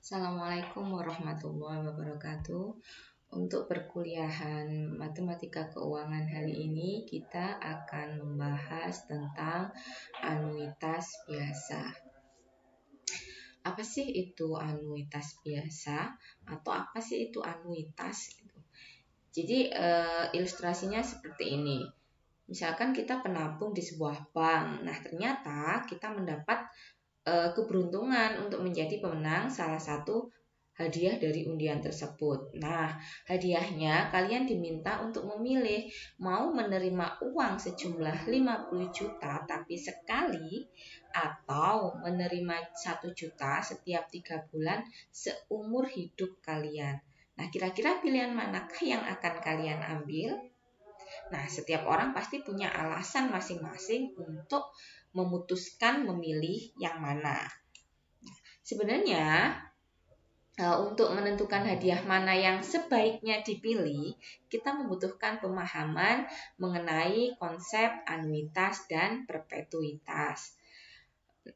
Assalamualaikum warahmatullahi wabarakatuh. Untuk perkuliahan Matematika Keuangan hari ini kita akan membahas tentang anuitas biasa. Apa sih itu anuitas biasa atau apa sih itu anuitas? Jadi ilustrasinya seperti ini. Misalkan kita penabung di sebuah bank. Nah, ternyata kita mendapat keberuntungan untuk menjadi pemenang salah satu hadiah dari undian tersebut. Nah, hadiahnya kalian diminta untuk memilih mau menerima uang sejumlah 50 juta tapi sekali atau menerima 1 juta setiap 3 bulan seumur hidup kalian. Nah, kira-kira pilihan manakah yang akan kalian ambil? Nah, setiap orang pasti punya alasan masing-masing untuk memutuskan memilih yang mana. Sebenarnya, untuk menentukan hadiah mana yang sebaiknya dipilih, kita membutuhkan pemahaman mengenai konsep anuitas dan perpetuitas.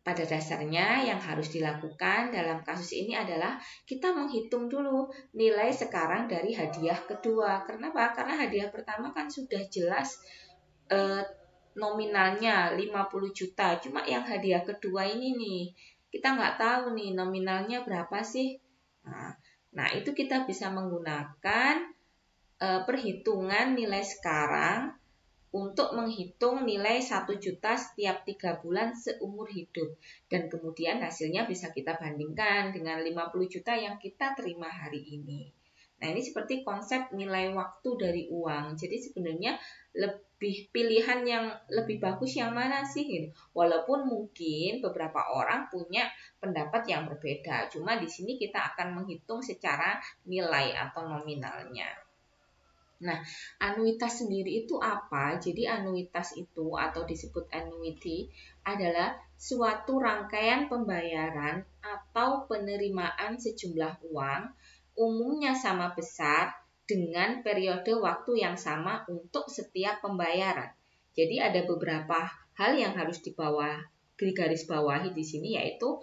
Pada dasarnya yang harus dilakukan dalam kasus ini adalah kita menghitung dulu nilai sekarang dari hadiah kedua. Kenapa? Karena hadiah pertama kan sudah jelas nominalnya 50 juta. Cuma yang hadiah kedua ini nih, kita nggak tahu nih nominalnya berapa sih. Nah itu kita bisa menggunakan perhitungan nilai sekarang untuk menghitung nilai 1 juta setiap 3 bulan seumur hidup. Dan kemudian hasilnya bisa kita bandingkan dengan 50 juta yang kita terima hari ini. Nah, ini seperti konsep nilai waktu dari uang. Jadi sebenarnya pilihan yang lebih bagus yang mana sih? Walaupun mungkin beberapa orang punya pendapat yang berbeda. Cuma di sini kita akan menghitung secara nilai atau nominalnya. Nah, anuitas sendiri itu apa? Jadi anuitas itu atau disebut annuity adalah suatu rangkaian pembayaran atau penerimaan sejumlah uang, umumnya sama besar dengan periode waktu yang sama untuk setiap pembayaran. Jadi ada beberapa hal yang harus digarisbawahi di sini, yaitu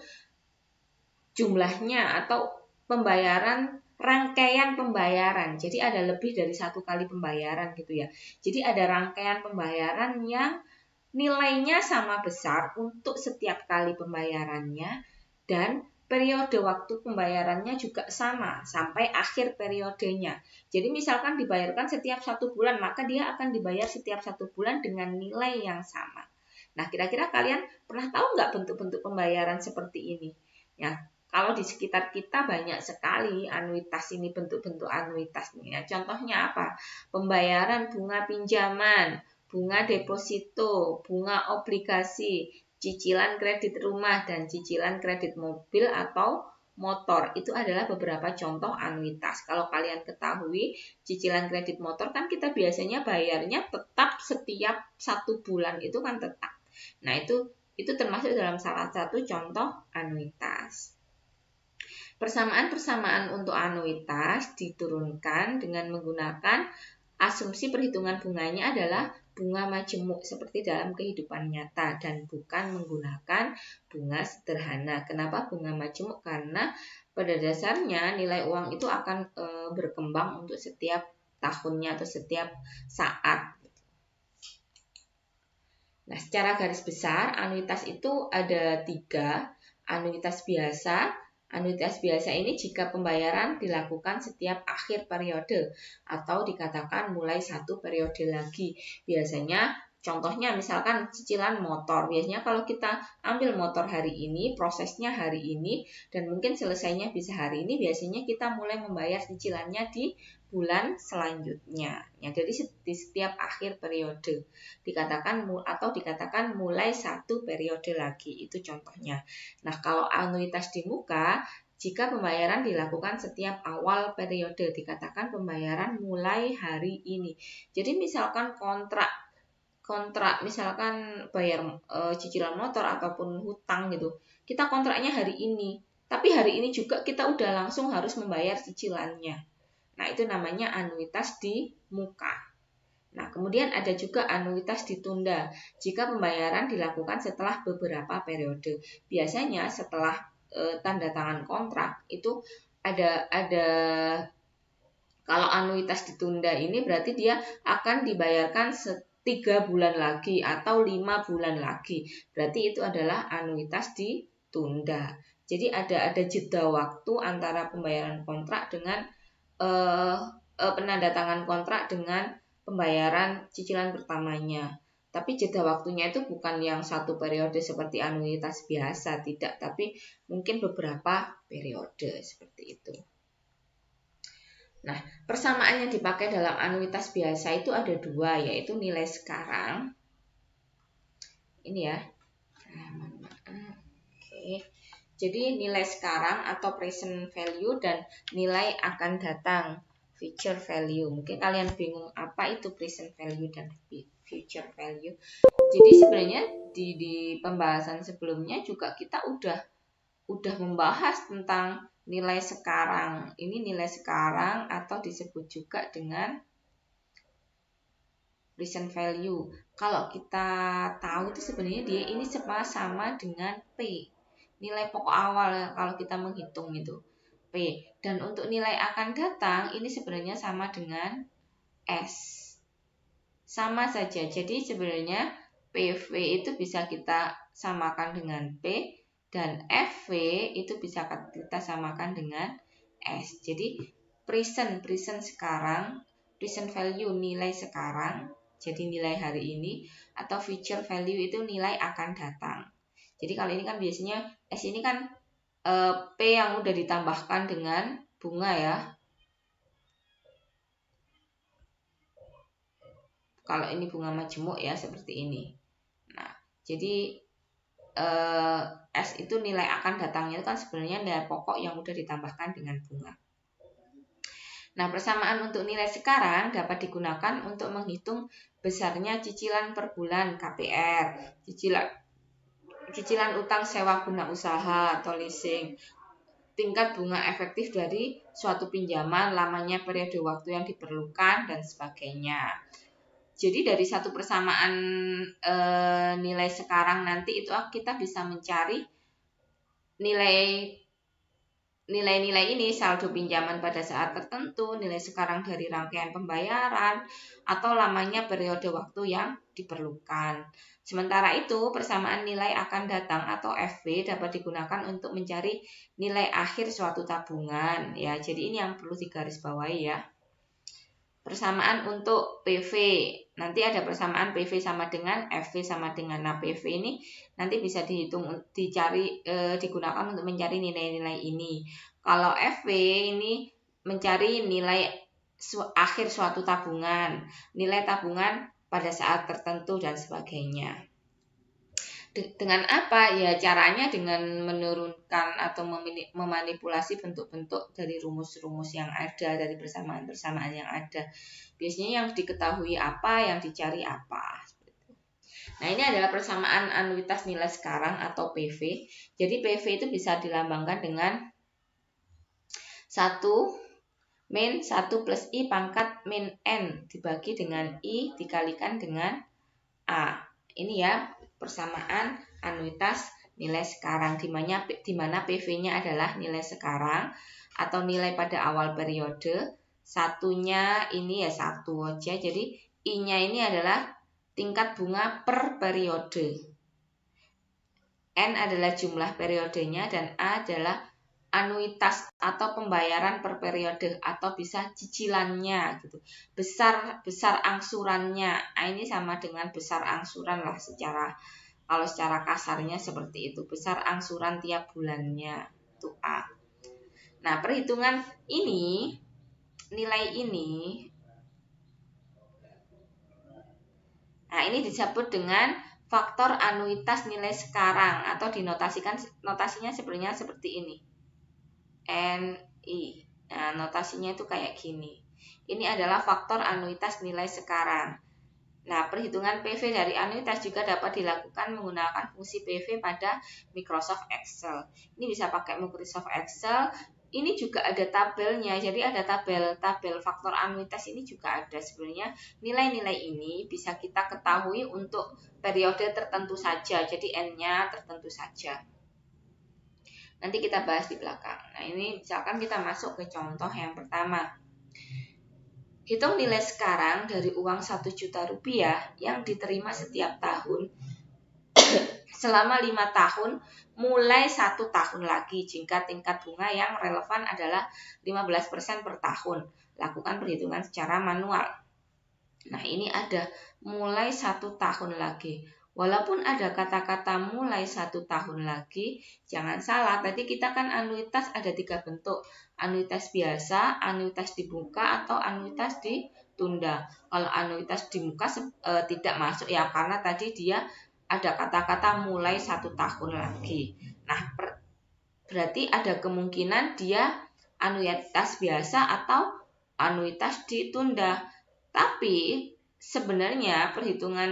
jumlahnya atau pembayaran, rangkaian pembayaran. Jadi ada lebih dari satu kali pembayaran gitu ya. Jadi ada rangkaian pembayaran yang nilainya sama besar untuk setiap kali pembayarannya dan periode waktu pembayarannya juga sama sampai akhir periodenya. Jadi misalkan dibayarkan setiap 1 bulan, maka dia akan dibayar setiap 1 bulan dengan nilai yang sama. Nah, kira-kira kalian pernah tahu nggak bentuk-bentuk pembayaran seperti ini? Ya, kalau di sekitar kita banyak sekali anuitas ini, bentuk-bentuk anuitasnya. Contohnya apa? Pembayaran bunga pinjaman, bunga deposito, bunga obligasi, cicilan kredit rumah, dan cicilan kredit mobil atau motor. Itu adalah beberapa contoh anuitas. Kalau kalian ketahui, cicilan kredit motor kan kita biasanya bayarnya tetap setiap 1 bulan, itu kan tetap. Nah, itu termasuk dalam salah satu contoh anuitas. Persamaan-persamaan untuk anuitas diturunkan dengan menggunakan asumsi perhitungan bunganya adalah bunga majemuk seperti dalam kehidupan nyata dan bukan menggunakan bunga sederhana. Kenapa bunga majemuk? Karena pada dasarnya nilai uang itu akan berkembang untuk setiap tahunnya atau setiap saat. Nah, secara garis besar anuitas itu ada 3. Anuitas biasa. Anuitas biasa ini jika pembayaran dilakukan setiap akhir periode atau dikatakan mulai 1 periode lagi. Biasanya contohnya misalkan cicilan motor. Biasanya kalau kita ambil motor hari ini, prosesnya hari ini dan mungkin selesainya bisa hari ini, biasanya kita mulai membayar cicilannya di bulan selanjutnya. Ya, jadi di setiap akhir periode dikatakan mulai 1 periode lagi, itu contohnya. Nah, kalau anuitas di muka, jika pembayaran dilakukan setiap awal periode, dikatakan pembayaran mulai hari ini. Jadi misalkan kontrak misalkan bayar cicilan motor ataupun hutang gitu, kita kontraknya hari ini, tapi hari ini juga kita udah langsung harus membayar cicilannya. Nah, itu namanya anuitas di muka. Nah, kemudian ada juga anuitas ditunda jika pembayaran dilakukan setelah beberapa periode. Biasanya setelah tanda tangan kontrak itu ada kalau anuitas ditunda ini berarti dia akan dibayarkan 3 bulan lagi atau 5 bulan lagi. Berarti itu adalah anuitas ditunda. Jadi ada jeda waktu antara pembayaran kontrak dengan penandatangan kontrak dengan pembayaran cicilan pertamanya. Tapi jeda waktunya itu bukan yang satu periode seperti anuitas biasa, tidak, tapi mungkin beberapa periode seperti itu. Nah, persamaan yang dipakai dalam anuitas biasa itu ada 2, yaitu nilai sekarang. Ini ya. Oke. Jadi nilai sekarang atau present value dan nilai akan datang, future value. Mungkin kalian bingung apa itu present value dan future value. Jadi sebenarnya di pembahasan sebelumnya juga kita udah membahas tentang nilai sekarang. Ini nilai sekarang atau disebut juga dengan present value. Kalau kita tahu itu sebenarnya dia ini sama dengan P. Nilai pokok awal kalau kita menghitung itu P. Dan untuk nilai akan datang ini sebenarnya sama dengan S. Sama saja. Jadi sebenarnya PV itu bisa kita samakan dengan P. Dan FV itu bisa kita samakan dengan S. Jadi present sekarang, present value nilai sekarang, jadi nilai hari ini, atau future value itu nilai akan datang. Jadi kalau ini kan biasanya S ini kan P yang udah ditambahkan dengan bunga ya. Kalau ini bunga majemuk ya seperti ini. Nah, jadi S itu nilai akan datangnya itu kan sebenarnya nilai pokok yang udah ditambahkan dengan bunga. Nah, persamaan untuk nilai sekarang dapat digunakan untuk menghitung besarnya cicilan per bulan KPR, cicilan utang sewa guna usaha atau leasing, tingkat bunga efektif dari suatu pinjaman, lamanya periode waktu yang diperlukan, dan sebagainya. Jadi dari satu persamaan nilai sekarang nanti itu kita bisa mencari nilai-nilai ini, saldo pinjaman pada saat tertentu, nilai sekarang dari rangkaian pembayaran, atau lamanya periode waktu yang diperlukan. Sementara itu, persamaan nilai akan datang atau FV dapat digunakan untuk mencari nilai akhir suatu tabungan. Ya, jadi ini yang perlu digarisbawahi ya. Persamaan untuk PV, nanti ada persamaan PV sama dengan FV sama dengan. Nah, PV ini nanti bisa digunakan untuk mencari nilai-nilai ini. Kalau FV ini mencari nilai akhir suatu tabungan, nilai tabungan pada saat tertentu dan sebagainya. Dengan apa? Ya caranya dengan menurunkan atau memanipulasi bentuk-bentuk dari rumus-rumus yang ada, dari persamaan-persamaan yang ada. Biasanya yang diketahui apa, yang dicari apa. Nah, ini adalah persamaan anuitas nilai sekarang atau PV. Jadi PV itu bisa dilambangkan dengan 1 min 1 plus I pangkat min N dibagi dengan I dikalikan dengan A. Ini ya persamaan anuitas nilai sekarang, di mana PV-nya adalah nilai sekarang atau nilai pada awal periode. Satunya ini ya 1 aja, jadi I-nya ini adalah tingkat bunga per periode. N adalah jumlah periodenya dan A adalah anuitas atau pembayaran per periode atau bisa cicilannya gitu. Besar angsurannya. Ini sama dengan besar angsuran lah kalau secara kasarnya seperti itu. Besar angsuran tiap bulannya itu A. Nah, perhitungan ini, nilai ini, nah ini disebut dengan faktor anuitas nilai sekarang atau notasinya sebenarnya seperti ini. NI. Nah, notasinya itu kayak gini. Ini adalah faktor anuitas nilai sekarang. Nah, perhitungan PV dari anuitas juga dapat dilakukan menggunakan fungsi PV pada Microsoft Excel. Ini bisa pakai Microsoft Excel. Ini juga ada tabelnya. Jadi ada tabel faktor anuitas ini juga ada. Sebenarnya nilai-nilai ini bisa kita ketahui untuk periode tertentu saja. Jadi N-nya tertentu saja. Nanti kita bahas di belakang. Nah, ini misalkan kita masuk ke contoh yang pertama. Hitung nilai sekarang dari uang 1 juta rupiah yang diterima setiap tahun selama 5 tahun mulai 1 tahun lagi jika tingkat bunga yang relevan adalah 15% per tahun. Lakukan perhitungan secara manual. Nah, ini ada mulai 1 tahun lagi. Walaupun ada kata-kata mulai 1 tahun lagi, jangan salah, tadi kita kan anuitas ada 3 bentuk. Anuitas biasa, anuitas dibuka, atau anuitas ditunda. Kalau anuitas dibuka tidak masuk ya, karena tadi dia ada kata-kata mulai 1 tahun lagi. Nah, berarti ada kemungkinan dia anuitas biasa atau anuitas ditunda. Tapi sebenarnya perhitungan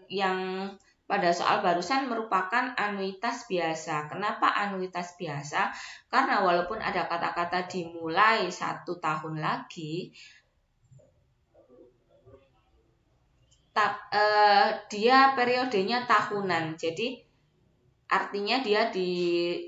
yang pada soal barusan merupakan anuitas biasa. Kenapa anuitas biasa? Karena walaupun ada kata-kata dimulai 1 tahun lagi, dia periodenya tahunan. Jadi artinya dia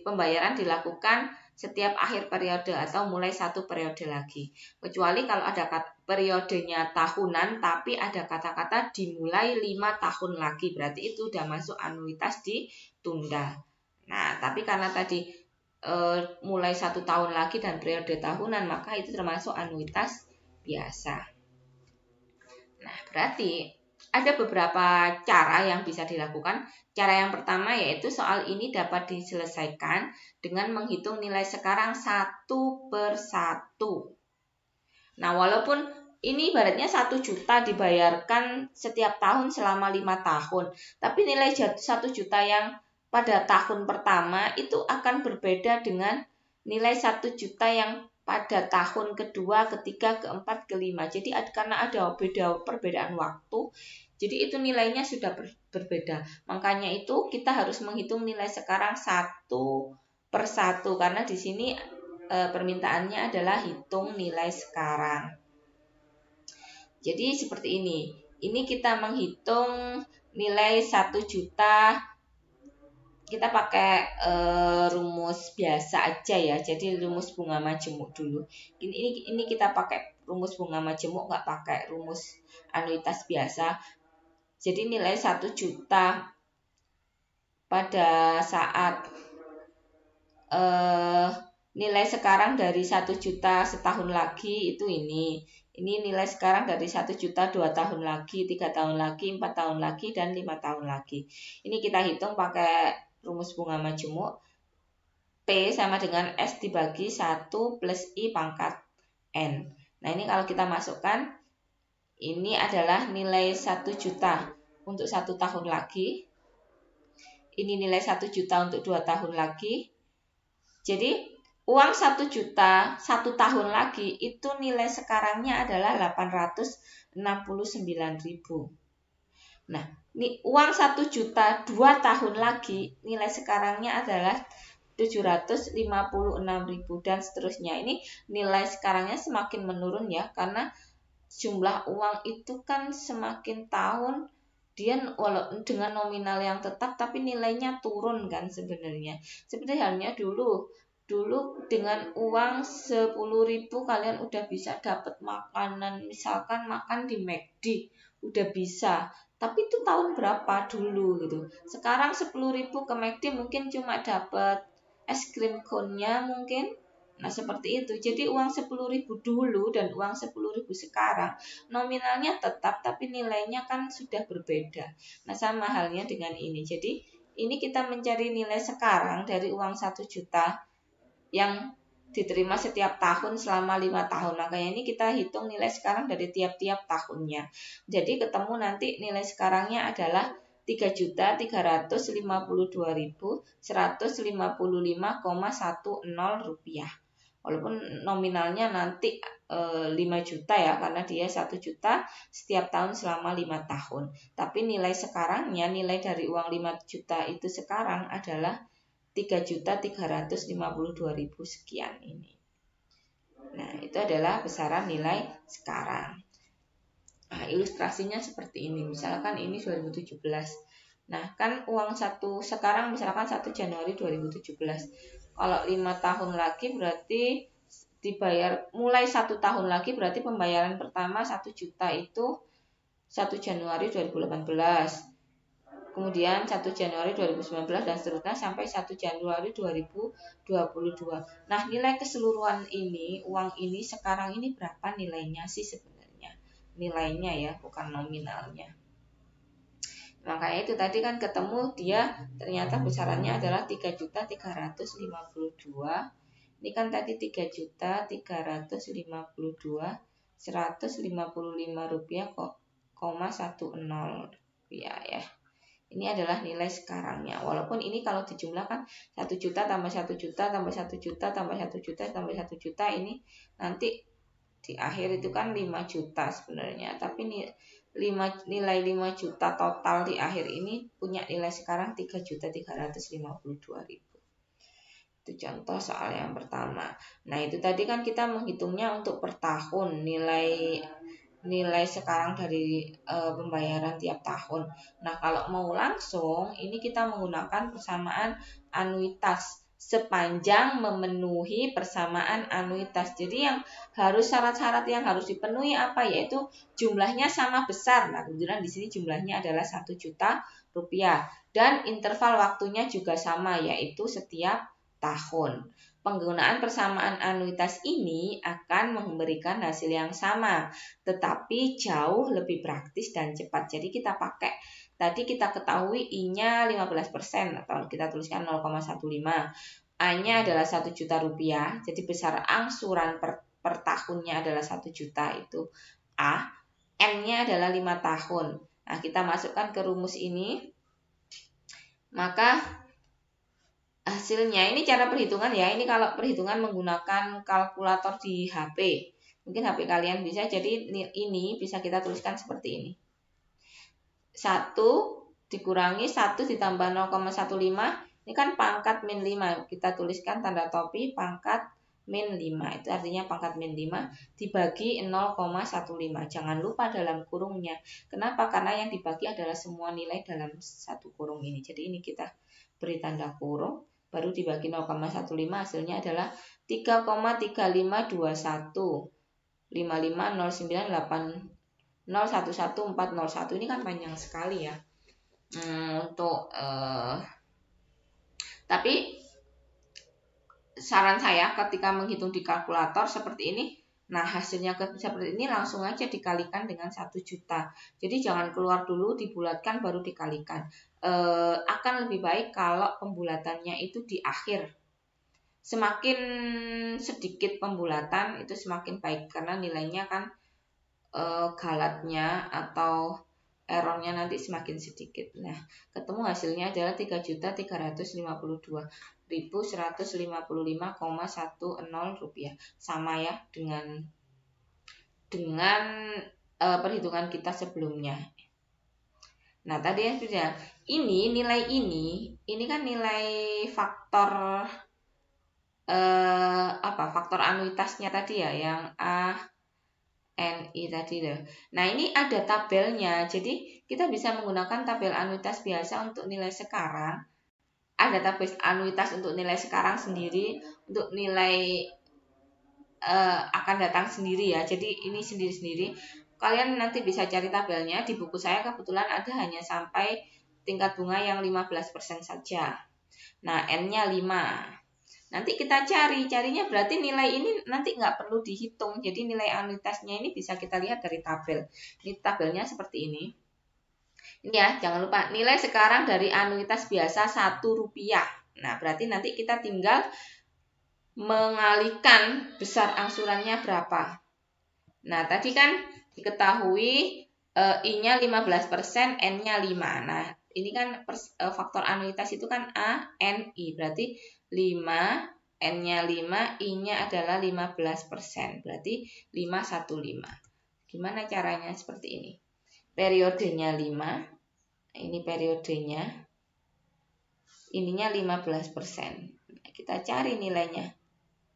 pembayaran dilakukan setiap akhir periode atau mulai 1 periode lagi. Kecuali kalau ada periodenya tahunan tapi ada kata-kata dimulai 5 tahun lagi, berarti itu udah masuk anuitas ditunda. Nah, tapi karena tadi mulai 1 tahun lagi dan periode tahunan, maka itu termasuk anuitas biasa. Nah, berarti ada beberapa cara yang bisa dilakukan. Cara yang pertama yaitu soal ini dapat diselesaikan dengan menghitung nilai sekarang 1 per 1. Nah, walaupun ini ibaratnya 1 juta dibayarkan setiap tahun selama 5 tahun. Tapi nilai 1 juta yang pada tahun pertama itu akan berbeda dengan nilai 1 juta yang pada tahun kedua, ketiga, keempat, kelima. Jadi karena ada perbedaan waktu, jadi itu nilainya sudah berbeda. Makanya itu kita harus menghitung nilai sekarang 1 per 1 karena di sini permintaannya adalah hitung nilai sekarang. Jadi seperti ini. Ini kita menghitung nilai 1 juta. Kita pakai rumus biasa aja ya. Jadi rumus bunga majemuk dulu. Ini kita pakai rumus bunga majemuk, nggak pakai rumus anuitas biasa. Jadi nilai 1 juta pada saat nilai sekarang dari 1 juta setahun lagi itu ini. Ini nilai sekarang dari 1 juta 2 tahun lagi, 3 tahun lagi, 4 tahun lagi, dan 5 tahun lagi. Ini kita hitung pakai rumus bunga majemuk. P sama dengan S dibagi 1 plus I pangkat N. Nah, ini kalau kita masukkan, ini adalah nilai 1 juta untuk 1 tahun lagi. Ini nilai 1 juta untuk 2 tahun lagi. Jadi, uang 1 juta 1 tahun lagi itu nilai sekarangnya adalah 869.000. Nah, uang 1 juta 2 tahun lagi nilai sekarangnya adalah 756.000 dan seterusnya. Ini nilai sekarangnya semakin menurun ya, karena jumlah uang itu kan semakin tahun dia dengan nominal yang tetap tapi nilainya turun kan sebenarnya. Seperti halnya dulu dengan uang 10.000 kalian udah bisa dapat makanan, misalkan makan di McD udah bisa. Tapi itu tahun berapa dulu gitu. Sekarang 10.000 ke McD mungkin cuma dapat es krim cone-nya mungkin. Nah, seperti itu. Jadi uang 10.000 dulu dan uang 10.000 sekarang nominalnya tetap tapi nilainya kan sudah berbeda. Nah, sama halnya dengan ini. Jadi ini kita mencari nilai sekarang dari uang 1 juta yang diterima setiap tahun selama 5 tahun. Makanya ini kita hitung nilai sekarang dari tiap-tiap tahunnya. Jadi ketemu nanti nilai sekarangnya adalah 3.352.155,10 rupiah. Walaupun nominalnya nanti 5 juta ya, karena dia 1 juta setiap tahun selama 5 tahun. Tapi nilai sekarangnya, nilai dari uang 5 juta itu sekarang adalah 3.352.000 sekian ini. Nah, itu adalah besaran nilai sekarang. Nah, ilustrasinya seperti ini. Misalkan ini 2017. Nah, kan uang satu sekarang misalkan 1 Januari 2017. Kalau 5 tahun lagi berarti dibayar mulai 1 tahun lagi berarti pembayaran pertama 1 juta itu 1 Januari 2018. Kemudian 1 Januari 2019 dan seterusnya sampai 1 Januari 2022. Nah, nilai keseluruhan ini, uang ini sekarang ini berapa nilainya sih sebenarnya? Nilainya ya, bukan nominalnya. Makanya itu tadi kan ketemu dia ternyata besarannya adalah 3.352. Ini kan tadi 3.352 155 rupiah kok 10 rupiah ya. Ini adalah nilai sekarangnya. Walaupun ini kalau dijumlahkan 1 juta tambah 1 juta tambah 1 juta tambah 1 juta tambah 1 juta ini nanti di akhir itu kan 5 juta sebenarnya. Tapi nilai 5 juta total di akhir ini punya nilai sekarang 3.352.000. Itu contoh soal yang pertama. Nah, itu tadi kan kita menghitungnya untuk per tahun nilai sekarang dari pembayaran tiap tahun. Nah, kalau mau langsung ini kita menggunakan persamaan anuitas sepanjang memenuhi persamaan anuitas. Jadi yang harus syarat-syarat yang harus dipenuhi apa, yaitu jumlahnya sama besar. Nah, kebetulan di sini jumlahnya adalah 1 juta rupiah dan interval waktunya juga sama, yaitu setiap tahun. Penggunaan persamaan anuitas ini akan memberikan hasil yang sama, tetapi jauh lebih praktis dan cepat. Jadi kita pakai, tadi kita ketahui I-nya 15% atau kita tuliskan 0,15. A-nya adalah 1 juta rupiah, jadi besar angsuran per tahunnya adalah 1 juta itu A. N-nya adalah 5 tahun. Nah, kita masukkan ke rumus ini, maka hasilnya ini cara perhitungan ya. Ini kalau perhitungan menggunakan kalkulator di HP. Mungkin HP kalian bisa, jadi ini bisa kita tuliskan seperti ini. 1 dikurangi 1 ditambah 0,15. Ini kan pangkat min 5. Kita tuliskan tanda topi pangkat min 5. Itu artinya pangkat min 5 dibagi 0,15. Jangan lupa dalam kurungnya. Kenapa? Karena yang dibagi adalah semua nilai dalam satu kurung ini. Jadi ini kita beri tanda kurung, baru dibagi 0,15, hasilnya adalah 3,3521 55098011401. Ini kan panjang sekali ya. Tapi saran saya ketika menghitung di kalkulator seperti ini, nah hasilnya seperti ini langsung aja dikalikan dengan 1 juta. Jadi jangan keluar dulu, dibulatkan baru dikalikan. Akan lebih baik kalau pembulatannya itu di akhir. Semakin sedikit pembulatan itu semakin baik, karena nilainya kan galatnya atau errornya nanti semakin sedikit. Nah, ketemu hasilnya adalah 3.352.155,10 rupiah. Sama ya dengan perhitungan kita sebelumnya. Nah, tadi ya sudah. Ini nilai ini kan nilai faktor faktor anuitasnya tadi ya, yang A NI tadi loh. Nah, ini ada tabelnya. Jadi kita bisa menggunakan tabel anuitas biasa untuk nilai sekarang. Ada tabel anuitas untuk nilai sekarang sendiri, untuk nilai akan datang sendiri ya. Jadi ini sendiri-sendiri. Kalian nanti bisa cari tabelnya. Di buku saya kebetulan ada hanya sampai tingkat bunga yang 15% saja. Nah, N-nya 5. Nanti kita carinya berarti nilai ini nanti nggak perlu dihitung. Jadi nilai anuitasnya ini bisa kita lihat dari tabel. Ini tabelnya seperti ini. Ini ya, jangan lupa nilai sekarang dari anuitas biasa 1 rupiah. Nah, berarti nanti kita tinggal mengalihkan besar angsurannya berapa. Nah, tadi kan diketahui I-nya 15%, N-nya 5. Nah, ini kan faktor anuitas itu kan A, N, I. Berarti 5, N-nya 5, I-nya adalah 15%. Berarti 515. Gimana caranya seperti ini? Periodenya 5. Ini periodenya. Ininya 15%. Kita cari nilainya.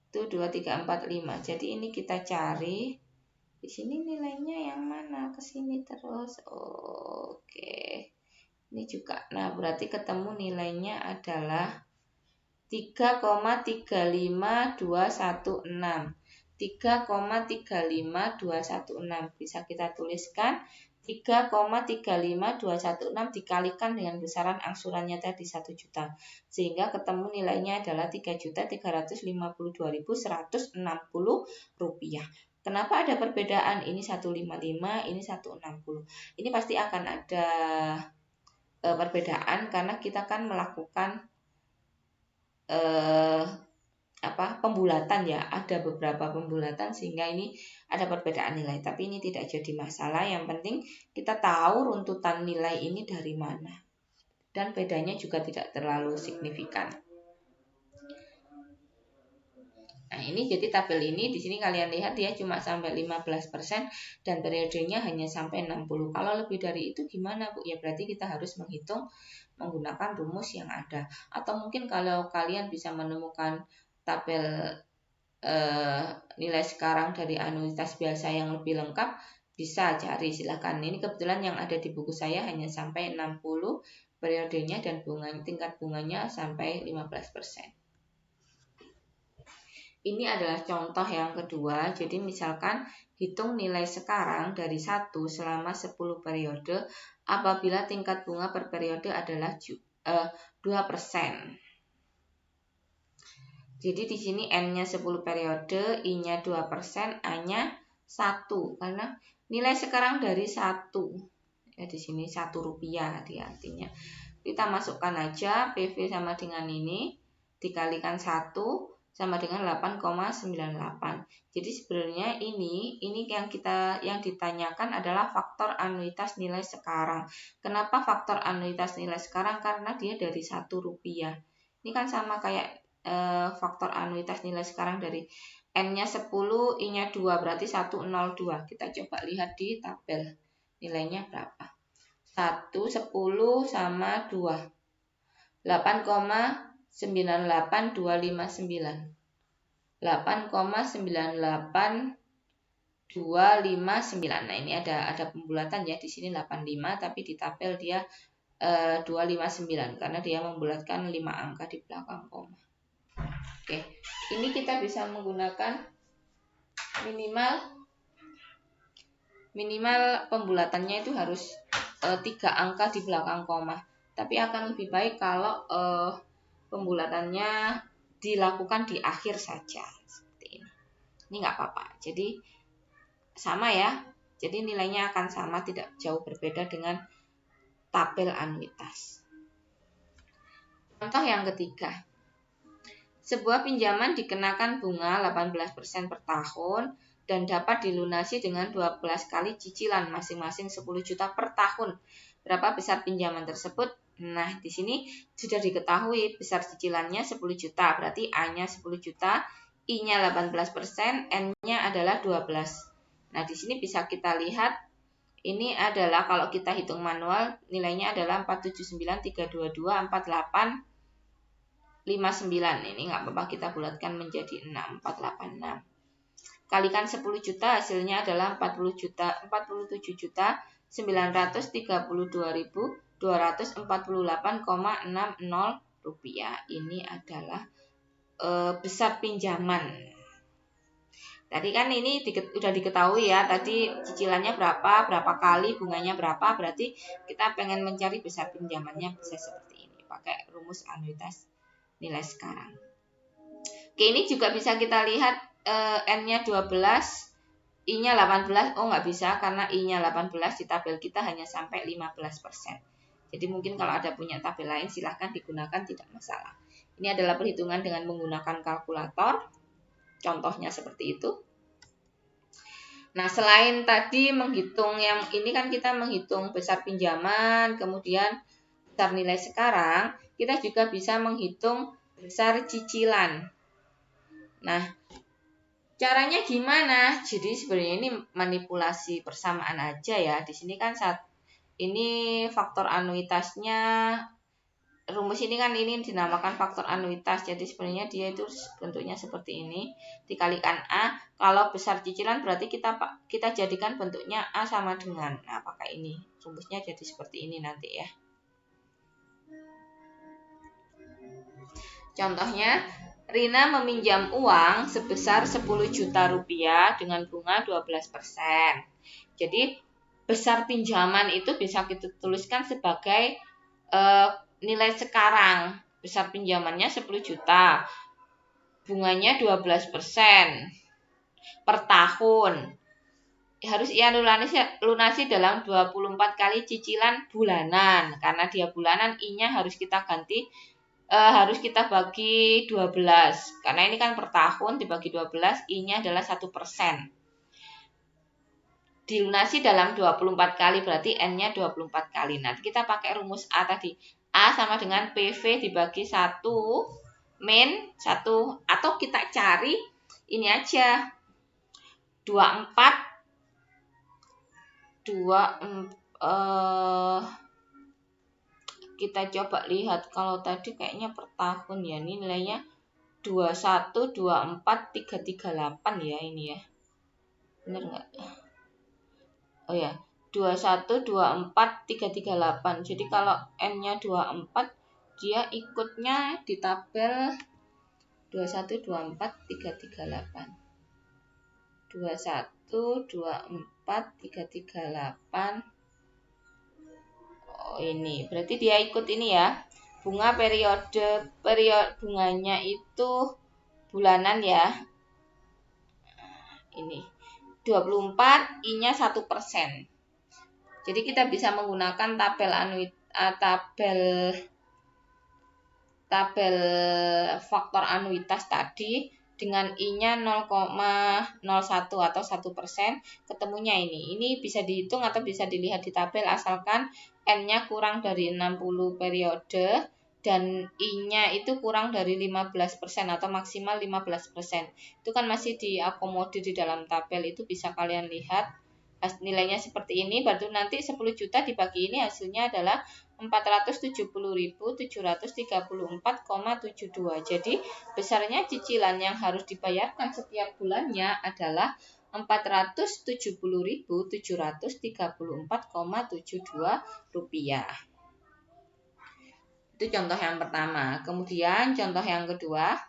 Itu 2, 3, 4, 5. Jadi ini kita cari. Di sini nilainya yang mana? Ke sini terus. Oke. Ini juga. Nah, berarti ketemu nilainya adalah 3,35216. 3,35216 bisa kita tuliskan 3,35216 dikalikan dengan besaran angsurannya tadi 1 juta. Sehingga ketemu nilainya adalah 3.352.160 rupiah. Kenapa ada perbedaan? Ini 155, ini 160. Ini pasti akan ada perbedaan karena kita kan melakukan pembulatan ya, ada beberapa pembulatan sehingga ini ada perbedaan nilai, tapi ini tidak jadi masalah. Yang penting kita tahu runtutan nilai ini dari mana dan bedanya juga tidak terlalu signifikan. Nah, ini jadi tabel ini di sini kalian lihat dia cuma sampai 15% dan periodenya hanya sampai 60. Kalau lebih dari itu gimana, Bu? Ya berarti kita harus menghitung menggunakan rumus yang ada. Atau mungkin kalau kalian bisa menemukan tabel nilai sekarang dari anuitas biasa yang lebih lengkap, bisa cari, silakan. Ini kebetulan yang ada di buku saya hanya sampai 60 periodenya dan tingkat bunganya sampai 15%. Ini adalah contoh yang kedua. Jadi misalkan hitung nilai sekarang dari 1 selama 10 periode apabila tingkat bunga per periode adalah 2%. Jadi di sini N-nya 10 periode, I-nya 2%, A-nya 1. Karena nilai sekarang dari 1. Ya di sini 1 rupiah artinya. Kita masukkan aja PV sama dengan ini dikalikan 1 sama dengan 8,98. Jadi sebenarnya ini yang ditanyakan adalah faktor anuitas nilai sekarang. Kenapa faktor anuitas nilai sekarang? Karena dia dari 1 rupiah. Ini kan sama kayak faktor anuitas nilai sekarang dari N-nya 10, I-nya 2, berarti 102. Kita coba lihat di tabel nilainya berapa. 1, 10 sama 2. 8,98259. 8,98259. Nah, ini ada pembulatan ya, di sini 85 tapi di tabel dia 259 karena dia membulatkan 5 angka di belakang koma. Oke, ini kita bisa menggunakan minimal pembulatannya itu harus 3 angka di belakang koma. Tapi akan lebih baik kalau pembulatannya dilakukan di akhir saja seperti ini. Ini nggak apa-apa. Jadi sama ya. Jadi nilainya akan sama, tidak jauh berbeda dengan tabel anuitas. Contoh yang ketiga. Sebuah pinjaman dikenakan bunga 18% per tahun dan dapat dilunasi dengan 12 kali cicilan masing-masing 10 juta per tahun. Berapa besar pinjaman tersebut? Nah, di sini sudah diketahui besar cicilannya 10 juta, berarti A-nya 10 juta, I-nya 18%, N-nya adalah 12. Nah, di sini bisa kita lihat, ini adalah kalau kita hitung manual, nilainya adalah 479, 322, 48, 59. Ini nggak apa-apa, kita bulatkan menjadi 6, 486. Kalikan 10 juta, hasilnya adalah 47 juta 932.248,60 rupiah. Ini adalah besar pinjaman. Tadi kan ini sudah diketahui ya, tadi cicilannya berapa kali, bunganya berapa, berarti kita pengen mencari besar pinjamannya bisa seperti ini, pakai rumus anuitas nilai sekarang. Oke, ini juga bisa kita lihat N-nya 12, I-nya 18, oh nggak bisa karena I-nya 18 di tabel kita hanya sampai 15%. Jadi mungkin kalau ada punya tabel lain silahkan digunakan, tidak masalah. Ini adalah perhitungan dengan menggunakan kalkulator, contohnya seperti itu. Nah, selain tadi menghitung yang ini kan kita menghitung besar pinjaman, kemudian besar nilai sekarang, kita juga bisa menghitung besar cicilan. Nah, caranya gimana? Jadi sebenarnya ini manipulasi persamaan aja ya. Di sini kan ini faktor anuitasnya, rumus ini kan ini dinamakan faktor anuitas. Jadi sebenarnya dia itu bentuknya seperti ini. Dikalikan A. Kalau besar cicilan berarti kita jadikan bentuknya A sama dengan. Nah, pakai ini. Rumusnya jadi seperti ini nanti ya. Contohnya, Rina meminjam uang sebesar 10 juta rupiah dengan bunga 12%. Jadi, besar pinjaman itu bisa kita tuliskan sebagai nilai sekarang. Besar pinjamannya 10 juta. Bunganya 12% per tahun. Harus ia lunasi dalam 24 kali cicilan bulanan. Karena dia bulanan, I-nya harus kita ganti, harus kita bagi 12. Karena ini kan per tahun dibagi 12, I-nya adalah 1%. Dilunasi dalam 24 kali, berarti N-nya 24 kali. Nanti kita pakai rumus A tadi. A sama dengan PV dibagi 1 min 1. Atau kita cari ini aja. 24 kita coba lihat, kalau tadi kayaknya per tahun ya, ini nilainya 21, 24, 338 ya ini ya. Bener nggak? Oh ya, 21, 24, 338. Jadi kalau N-nya 24, dia ikutnya di tabel 21, 24, 338. 21, 24, 338. Oh ini, berarti dia ikut ini ya. Bunga periode bunganya itu bulanan ya. Ini 24, I-nya 1%. Jadi kita bisa menggunakan tabel faktor anuitas tadi dengan I-nya 0,01 atau 1%, ketemunya ini. Ini bisa dihitung atau bisa dilihat di tabel asalkan N-nya kurang dari 60 periode dan I-nya itu kurang dari 15% atau maksimal 15%. Itu kan masih diakomodir di dalam tabel, itu bisa kalian lihat. Nilainya seperti ini, baru nanti 10 juta dibagi ini hasilnya adalah 470.734,72. Jadi besarnya cicilan yang harus dibayarkan setiap bulannya adalah 470.734,72 rupiah. Itu contoh yang pertama. Kemudian contoh yang kedua,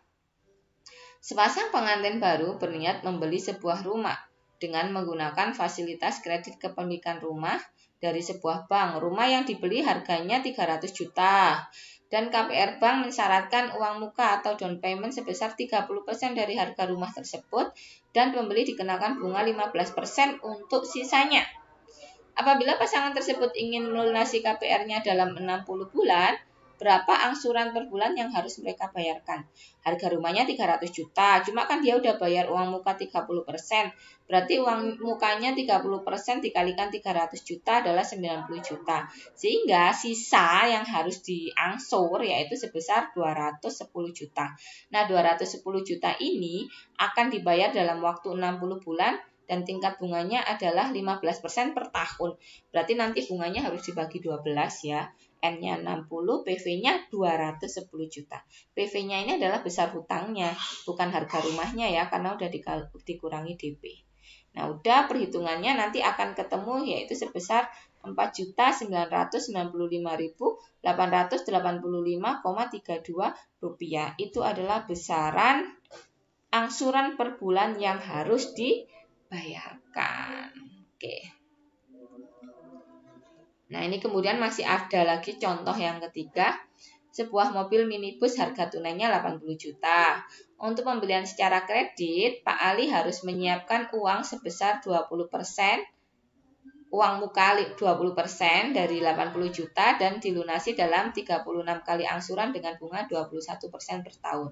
sepasang pengantin baru berniat membeli sebuah rumah dengan menggunakan fasilitas kredit kepemilikan rumah dari sebuah bank. Rumah yang dibeli harganya 300 juta. Dan KPR Bank mensyaratkan uang muka atau down payment sebesar 30% dari harga rumah tersebut dan pembeli dikenakan bunga 15% untuk sisanya. Apabila pasangan tersebut ingin melunasi KPR-nya dalam 60 bulan, berapa angsuran per bulan yang harus mereka bayarkan? Harga rumahnya 300 juta, cuma kan dia udah bayar uang muka 30%. Berarti uang mukanya 30% dikalikan 300 juta adalah 90 juta. Sehingga sisa yang harus diangsur yaitu sebesar 210 juta. Nah, 210 juta ini akan dibayar dalam waktu 60 bulan dan tingkat bunganya adalah 15% per tahun. Berarti nanti bunganya harus dibagi 12 ya. N-nya 60, PV-nya 210 juta. PV-nya ini adalah besar hutangnya, bukan harga rumahnya ya, karena udah dikurangi DP. Nah, udah perhitungannya nanti akan ketemu yaitu sebesar 4.995.885,32 rupiah. Itu adalah besaran angsuran per bulan yang harus dibayarkan. Oke. Nah, ini kemudian masih ada lagi contoh yang ketiga. Sebuah mobil minibus harga tunainya 80 juta. Untuk pembelian secara kredit, Pak Ali harus menyiapkan uang sebesar 20%, uang muka 20% dari 80 juta dan dilunasi dalam 36 kali angsuran dengan bunga 21% per tahun.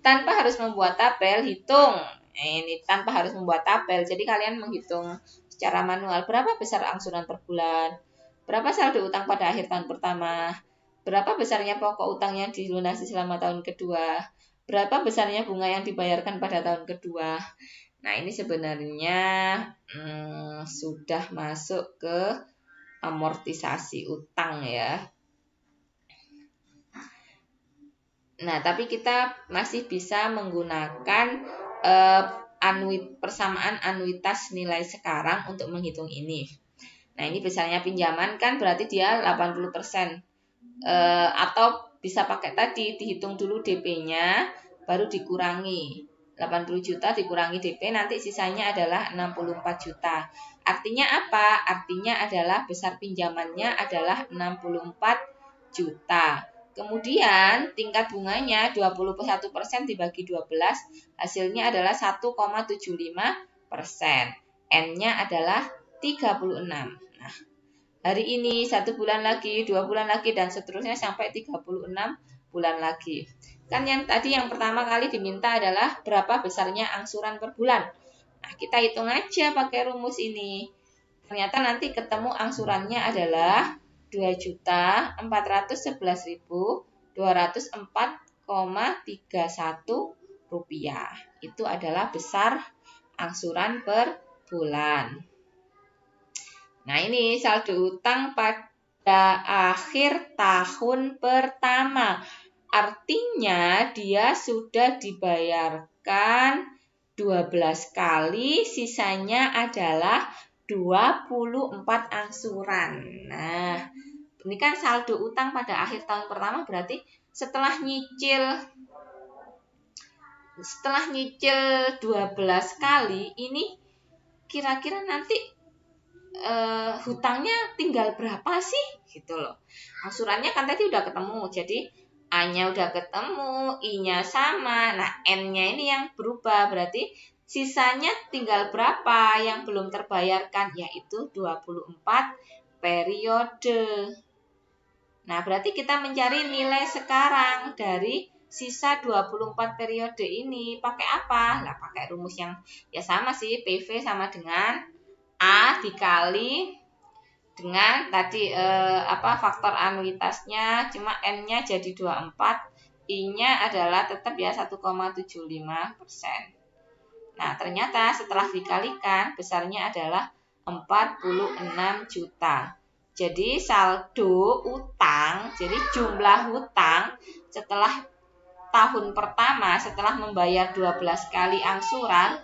Tanpa harus membuat tabel, hitung. Ini tanpa harus membuat tabel, jadi kalian menghitung secara manual berapa besar angsuran per bulan, berapa saldo utang pada akhir tahun pertama, berapa besarnya pokok utang yang dilunasi selama tahun kedua, berapa besarnya bunga yang dibayarkan pada tahun kedua. Nah, ini sebenarnya sudah masuk ke amortisasi utang ya. Nah, tapi kita masih bisa menggunakan persamaan anuitas nilai sekarang untuk menghitung ini. Nah, ini besarnya pinjaman kan berarti dia 80%. Atau bisa pakai tadi, dihitung dulu DP-nya, baru dikurangi. 80 juta dikurangi DP, nanti sisanya adalah 64 juta. Artinya apa? Artinya adalah besar pinjamannya adalah 64 juta. Kemudian tingkat bunganya 21% dibagi 12, hasilnya adalah 1,75%. N-nya adalah 36. Nah, hari ini 1 bulan lagi, 2 bulan lagi, dan seterusnya sampai 36 bulan lagi. Kan yang tadi yang pertama kali diminta adalah berapa besarnya angsuran per bulan. Nah, kita hitung aja pakai rumus ini. Ternyata nanti ketemu angsurannya adalah 2.411.204,31 rupiah. Itu adalah besar angsuran per bulan. Nah, ini saldo utang pada akhir tahun pertama. Artinya dia sudah dibayarkan 12 kali, sisanya adalah 24 angsuran. Nah, ini kan saldo utang pada akhir tahun pertama, berarti setelah nyicil 12 kali, ini kira-kira nanti hutangnya tinggal berapa sih? Gitu loh. Angsurannya kan tadi udah ketemu, jadi A-nya udah ketemu, I-nya sama. Nah, N-nya ini yang berubah, berarti sisanya tinggal berapa yang belum terbayarkan, yaitu 24 periode. Nah, berarti kita mencari nilai sekarang dari sisa 24 periode ini. Pakai apa? Nah, pakai rumus yang ya sama sih, PV sama dengan A dikali dengan tadi faktor anuitasnya, cuma N-nya jadi 24, I-nya adalah tetap ya 1,75%. Nah, ternyata setelah dikalikan besarnya adalah 46 juta. Jadi saldo utang, jadi jumlah hutang setelah tahun pertama setelah membayar 12 kali angsuran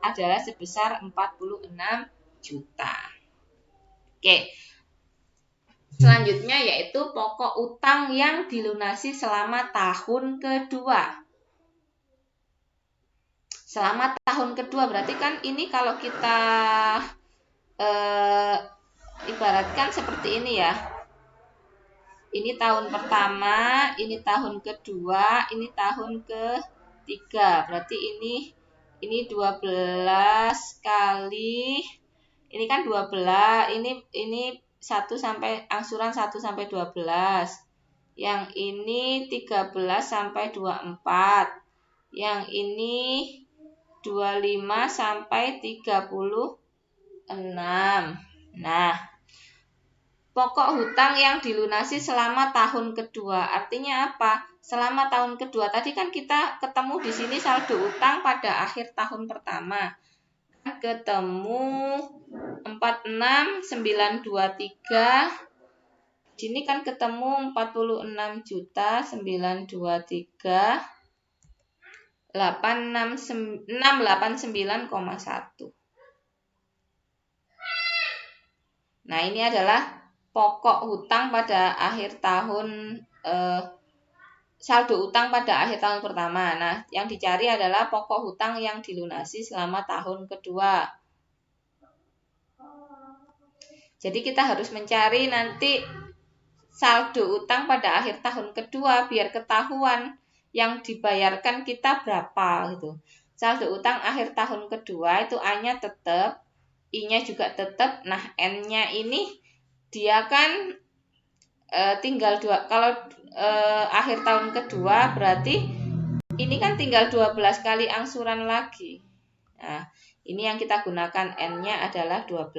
adalah sebesar 46 juta. Oke. Selanjutnya yaitu pokok utang yang dilunasi selama tahun kedua. Selama tahun kedua berarti kan ini kalau kita ibaratkan seperti ini ya. Ini tahun pertama, ini tahun kedua, ini tahun ketiga. Berarti ini 12 kali, ini kan 12, ini 1 sampai angsuran 1 sampai 12. Yang ini 13 sampai 24. Yang ini 25 sampai 36. Nah, pokok hutang yang dilunasi selama tahun kedua. Artinya apa? Selama tahun kedua tadi kan kita ketemu di sini saldo utang pada akhir tahun pertama. Ketemu 46.923. Di sini kan ketemu 46.623.689,1. Nah, ini adalah pokok hutang pada akhir tahun, saldo utang pada akhir tahun pertama. Nah, yang dicari adalah pokok hutang yang dilunasi selama tahun kedua. Jadi kita harus mencari nanti saldo utang pada akhir tahun kedua biar ketahuan yang dibayarkan kita berapa gitu. Saldo utang akhir tahun kedua itu A-nya tetap, I-nya juga tetap. Nah, N-nya ini dia kan tinggal 2. Kalau akhir tahun kedua berarti ini kan tinggal 12 kali angsuran lagi. Nah, ini yang kita gunakan N-nya adalah 12.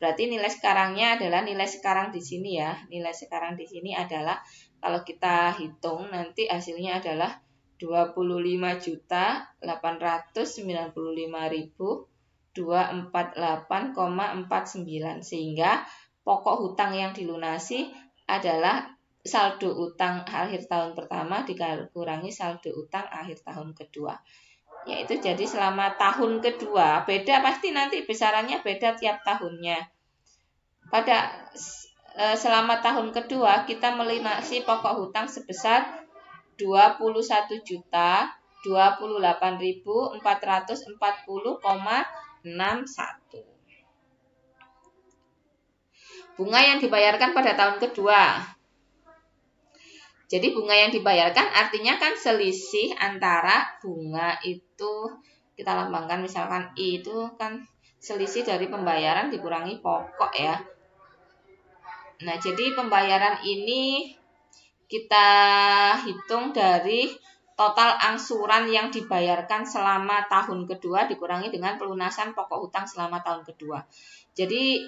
Berarti nilai sekarangnya adalah nilai sekarang di sini ya. Nilai sekarang di sini adalah kalau kita hitung nanti hasilnya adalah 25.895.248,49, sehingga pokok hutang yang dilunasi adalah saldo utang akhir tahun pertama dikurangi saldo utang akhir tahun kedua. Yaitu jadi selama tahun kedua, beda pasti nanti besarannya beda tiap tahunnya. Pada selama tahun kedua kita melunasi pokok hutang sebesar 21.028.440,61. Bunga yang dibayarkan pada tahun kedua. Jadi bunga yang dibayarkan artinya kan selisih antara bunga itu kita lambangkan misalkan I itu kan selisih dari pembayaran dikurangi pokok ya. Nah, jadi pembayaran ini kita hitung dari total angsuran yang dibayarkan selama tahun kedua dikurangi dengan pelunasan pokok hutang selama tahun kedua. Jadi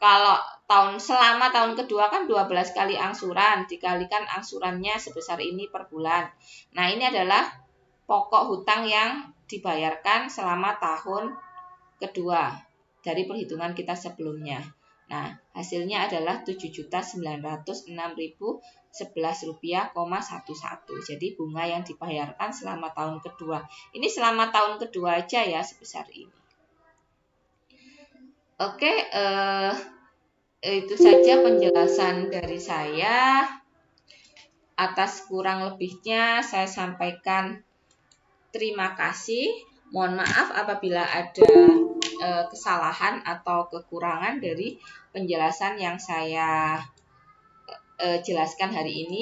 kalau selama tahun kedua kan 12 kali angsuran, dikalikan angsurannya sebesar ini per bulan. Nah, ini adalah pokok hutang yang dibayarkan selama tahun kedua dari perhitungan kita sebelumnya. Nah, hasilnya adalah Rp7.906.011,11. Jadi bunga yang dibayarkan selama tahun kedua. Ini selama tahun kedua aja ya sebesar ini. Oke, itu saja penjelasan dari saya. Atas kurang lebihnya saya sampaikan terima kasih. Mohon maaf apabila ada kesalahan atau kekurangan dari penjelasan yang saya jelaskan hari ini.